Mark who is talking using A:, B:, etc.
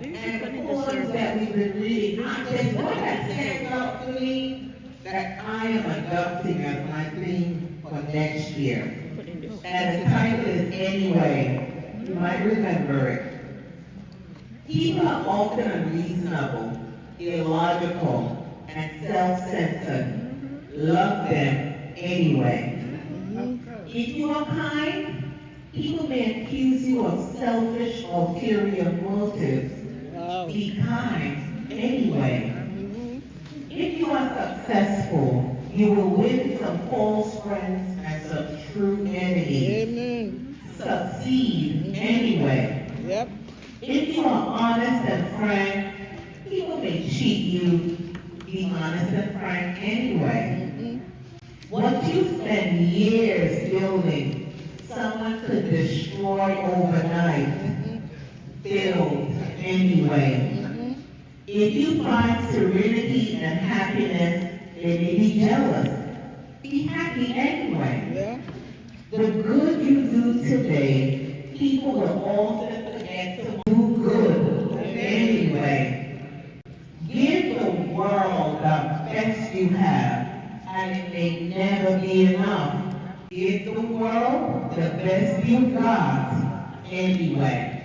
A: And the poems that we've been reading, I just, what that stands out to me, that I am adopting as my theme for next year. And the title is Anyway. You might remember it. People are often unreasonable, illogical, and self-centered. Love them anyway. If you are kind, people may accuse you of selfish, ulterior motives. Be kind anyway. If you are successful, you will win some false friends and some true enemies.
B: Amen.
A: Succeed anyway.
B: Yep.
A: If you are honest and frank, people may cheat you. Be honest and frank anyway. What you spend years building, someone could destroy overnight. Build anyway. If you find serenity and happiness, they may be jealous. Be happy anyway.
B: Yeah.
A: The good you do today, people will often forget to do good anyway. Give the world the best you have, and it may never be enough. Give the world the best you got anyway.